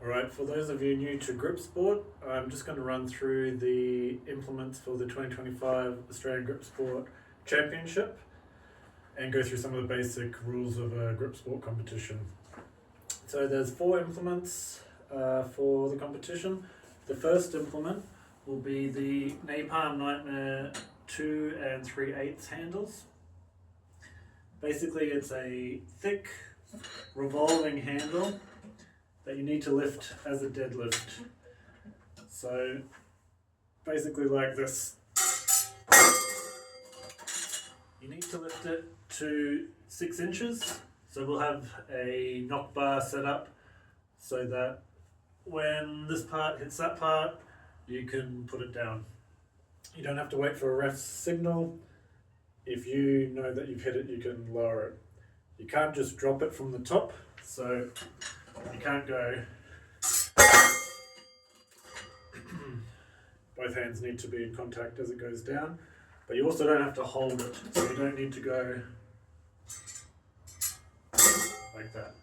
Alright, for those of you new to grip sport, I'm just going to run through the implements for the 2025 Australian Grip Sport Championship and go through some of the basic rules of a grip sport competition. So there's 4 implements for the competition. The first implement will be the Napalm Nightmare 2 and 3/8 handles. Basically it's a thick revolving handle that you need to lift as a deadlift. So basically like this. You need to lift it to 6 inches. So we'll have a knock bar set up so that when this part hits that part, you can put it down. You don't have to wait for a ref's signal. If you know that you've hit it, you can lower it. You can't just drop it from the top, so you can't go. Both hands need to be in contact as it goes down, but you also don't have to hold it, so you don't need to go like that.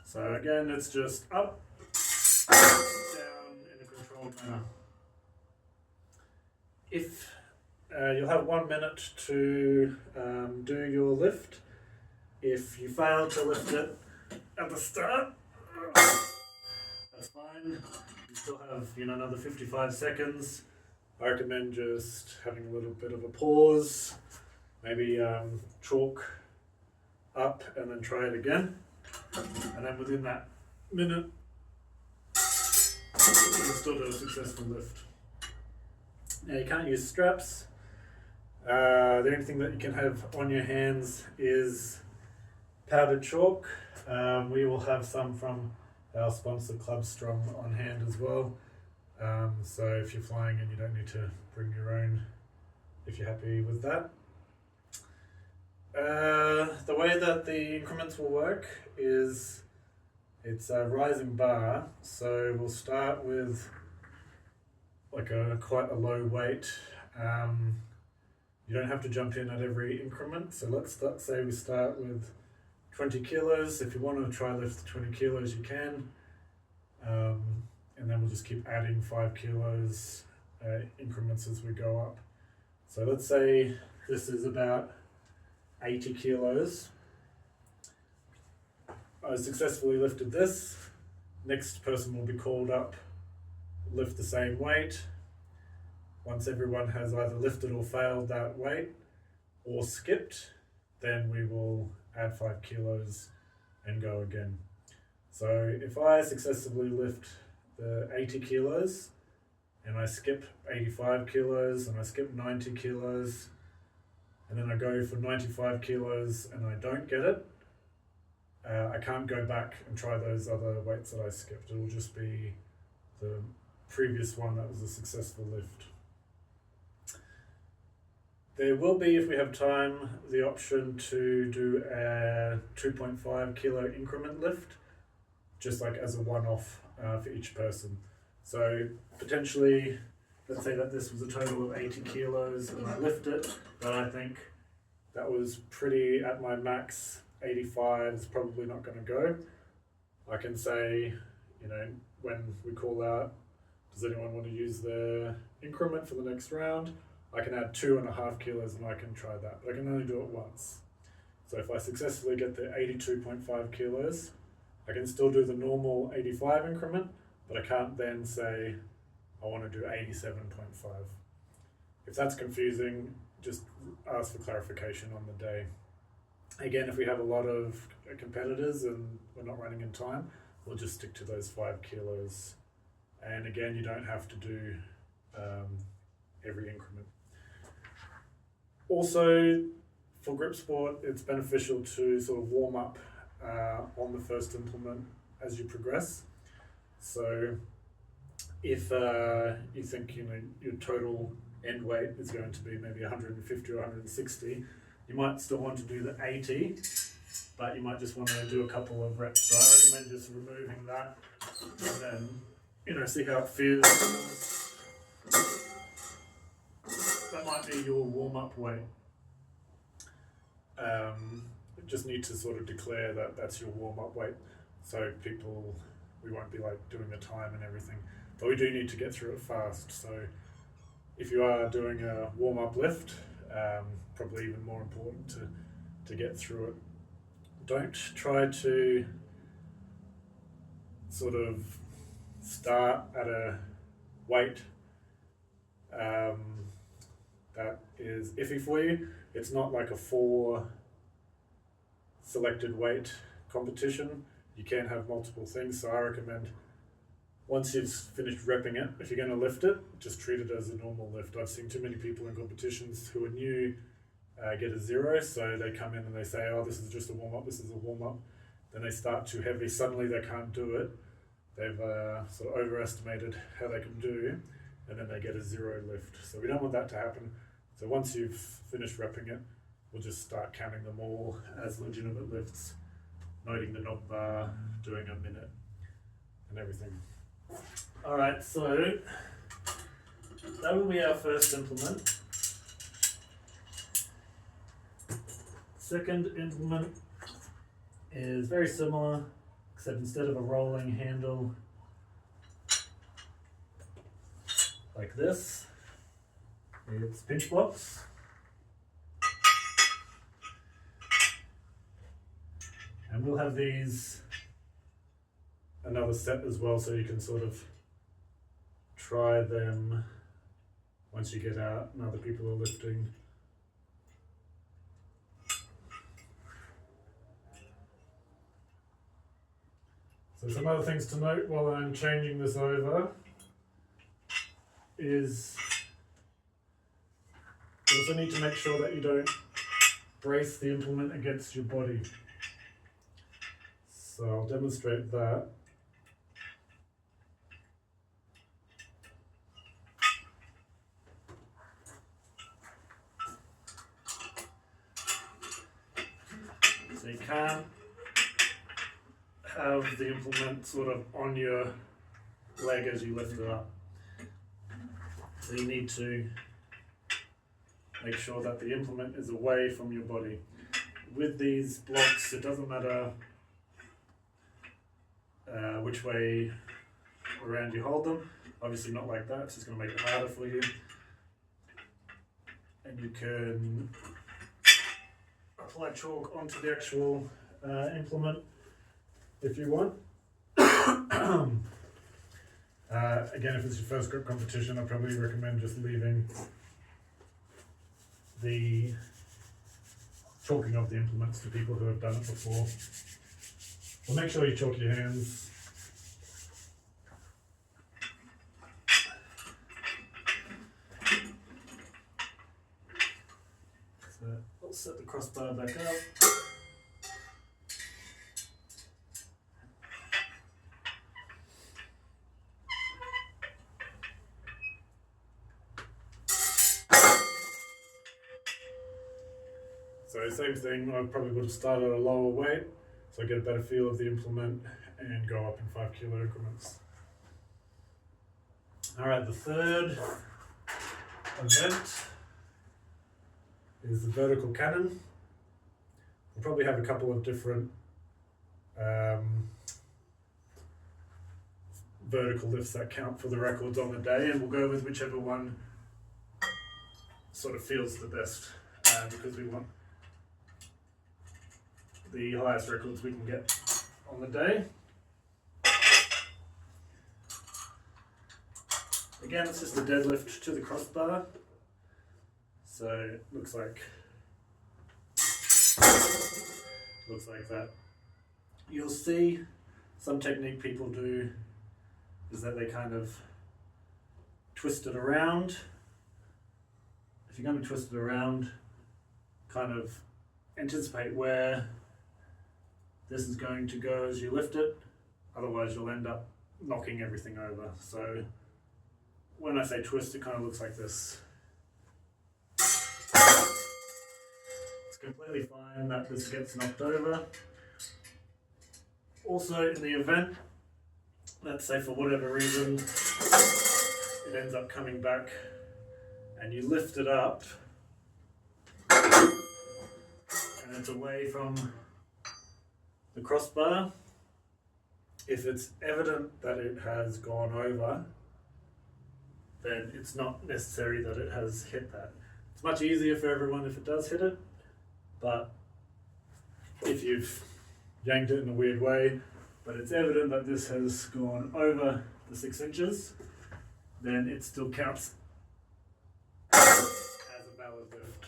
So again, it's just up, down in a controlled manner. If you'll have 1 minute to do your lift. If you fail to lift it at the start, that's fine. You still have another 55 seconds. I recommend just having a little bit of a pause, maybe chalk up and then try it again. And then within that minute, you can still do a successful lift. Now you can't use straps. The only thing that you can have on your hands is powdered chalk. We will have some from our sponsor Club Strong on hand as well. So if you're flying in, you don't need to bring your own if you're happy with that. The way that the increments will work is it's a rising bar. So we'll start with like quite a low weight. You don't have to jump in at every increment. So let's say we start with 20 kilos. If you want to try lift 20 kilos, you can. And then we'll just keep adding 5 kilos increments as we go up. So let's say this is about 80 kilos. I successfully lifted this. Next person will be called up, lift the same weight. Once everyone has either lifted or failed that weight or skipped, then we will add 5 kilos and go again. So if I successfully lift the 80 kilos and I skip 85 kilos and I skip 90 kilos and then I go for 95 kilos and I don't get it, I can't go back and try those other weights that I skipped. It will just be the previous one that was a successful lift. There will be, if we have time, the option to do a 2.5 kilo increment lift, just like as a one-off for each person. So potentially, let's say that this was a total of 80 kilos and I lift it, but I think that was pretty at my max. 85 is probably not going to go. I can say, when we call out, does anyone want to use their increment for the next round? I can add 2.5 kilos and I can try that, but I can only do it once. So if I successfully get the 82.5 kilos, I can still do the normal 85 increment, but I can't then say I want to do 87.5. If that's confusing, just ask for clarification on the day. Again, if we have a lot of competitors and we're not running in time, we'll just stick to those 5 kilos. And again, you don't have to do every increment. Also, for grip sport, it's beneficial to sort of warm up on the first implement as you progress. So if you think your total end weight is going to be maybe 150 or 160, you might still want to do the 80, but you might just want to do a couple of reps. So I recommend just removing that and then see how it feels. That might be your warm-up weight. Just need to sort of declare that that's your warm-up weight, so people we won't be like doing the time and everything, but we do need to get through it fast. So if you are doing a warm-up lift, probably even more important to get through it. Don't try to sort of start at a weight that is iffy for you. It's not like a 4 selected weight competition. You can have multiple things, so I recommend once you've finished repping it, if you're going to lift it, just treat it as a normal lift. I've seen too many people in competitions who are new get a 0, so they come in and they say, oh, this is just a warm-up, this is a warm-up. Then they start too heavy, suddenly they can't do it. They've sort of overestimated how they can do, and then they get a 0 lift. So we don't want that to happen. So once you've finished repping it, we'll just start counting them all as legitimate lifts, noting the knob bar, doing a minute, and everything. Alright, so that will be our first implement. Second implement is very similar, except instead of a rolling handle like this, it's pinch blocks. And we'll have these another set as well, so you can sort of try them once you get out and other people are lifting. So some other things to note while I'm changing this over is you also need to make sure that you don't brace the implement against your body. So I'll demonstrate that. So you can't have the implement sort of on your leg as you lift it up. So you need to make sure that the implement is away from your body. With these blocks, it doesn't matter which way around you hold them. Obviously not like that, it's just going to make it harder for you. And you can apply chalk onto the actual implement if you want. Again, if it's your first grip competition, I probably recommend just leaving the chalking of the implements to people who have done it before. Well, make sure you chalk your hands. So I'll set the crossbar back up. So same thing, I probably would have started at a lower weight, so I get a better feel of the implement and go up in 5 kilo increments. Alright, the third event is the vertical cannon. We'll probably have a couple of different vertical lifts that count for the records on the day, and we'll go with whichever one sort of feels the best, because we want the highest records we can get on the day. Again, it's just a deadlift to the crossbar. So it looks like that. You'll see some technique people do is that they kind of twist it around. If you're going to twist it around, kind of anticipate where this is going to go as you lift it, otherwise you'll end up knocking everything over. So when I say twist, it kind of looks like this. It's completely fine that this gets knocked over. Also, in the event, let's say for whatever reason, it ends up coming back and you lift it up and it's away from the crossbar, If it's evident that it has gone over, then it's not necessary that it has hit that. It's much easier for everyone if it does hit it, but if you've yanked it in a weird way, but it's evident that this has gone over the 6 inches, then it still counts as a valid lift.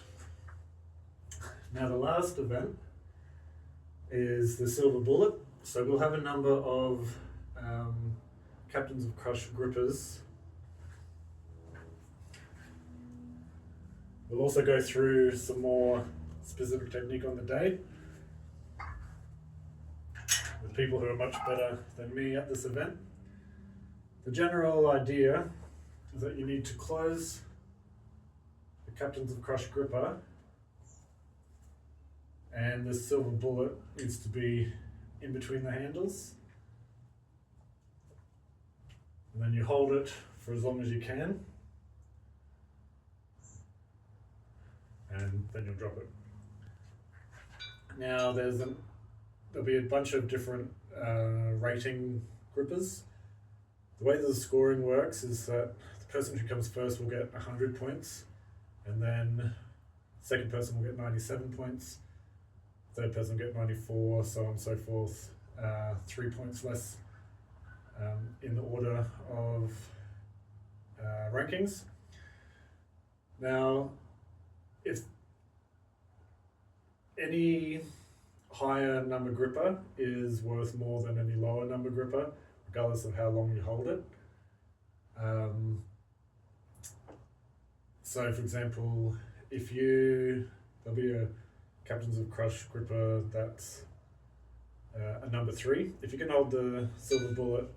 Now the last event is the silver bullet. So we'll have a number of captains of crush grippers. We'll also go through some more specific technique on the day with people who are much better than me at this event. The general idea is that you need to close the captains of crush gripper, and this silver bullet needs to be in between the handles, and then you hold it for as long as you can, and then you'll drop it. Now there'll be a bunch of different rating grippers. The way the scoring works is that the person who comes first will get 100 points, and then the second person will get 97 points, third person will get 94, so on and so forth. 3 points less in the order of rankings. Now, if any higher number gripper is worth more than any lower number gripper, regardless of how long you hold it. So for example, there'll be a Captains of Crush gripper that's a number 3. If you can hold the silver bullet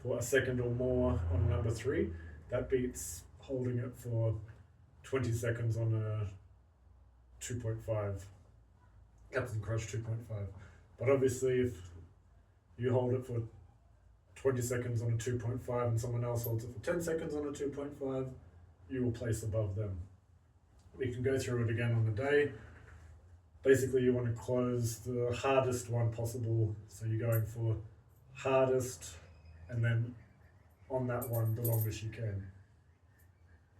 for a second or more on number 3, that beats holding it for 20 seconds on a 2.5. Captains of Crush 2.5. But obviously if you hold it for 20 seconds on a 2.5 and someone else holds it for 10 seconds on a 2.5, you will place above them. We can go through it again on the day. Basically you want to close the hardest one possible, so you're going for hardest and then on that one the longest you can.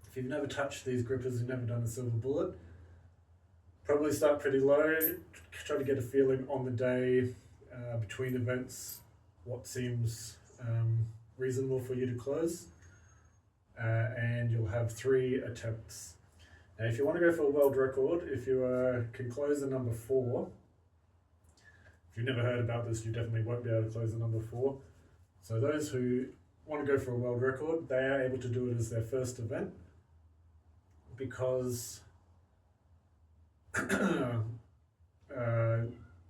If you've never touched these grippers, you've never done a silver bullet, probably start pretty low, try to get a feeling on the day between events what seems reasonable for you to close, and you'll have 3 attempts. Now if you want to go for a world record, if you can close the number 4, if you've never heard about this, you definitely won't be able to close the number 4. So those who want to go for a world record, they are able to do it as their first event, because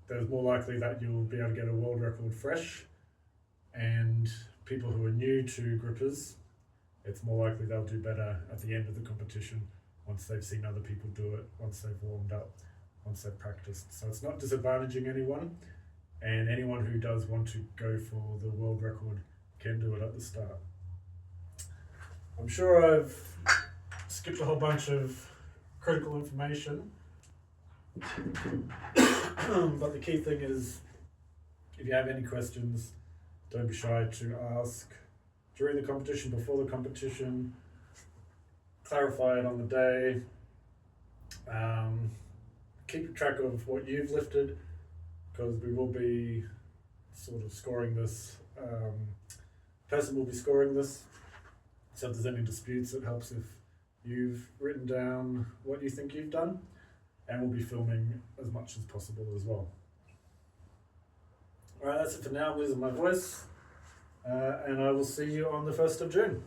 there's more likely that you'll be able to get a world record fresh, and people who are new to grippers, it's more likely they'll do better at the end of the competition once they've seen other people do it, once they've warmed up, once they've practiced. So it's not disadvantaging anyone, and anyone who does want to go for the world record can do it at the start. I'm sure I've skipped a whole bunch of critical information, but the key thing is, if you have any questions, don't be shy to ask during the competition, before the competition, clarify it on the day. Keep track of what you've lifted, because we will be sort of scoring this. Person will be scoring this, so if there's any disputes, it helps if you've written down what you think you've done, and we'll be filming as much as possible as well. Alright, that's it for now. I'm losing my voice, and I will see you on the 1st of June.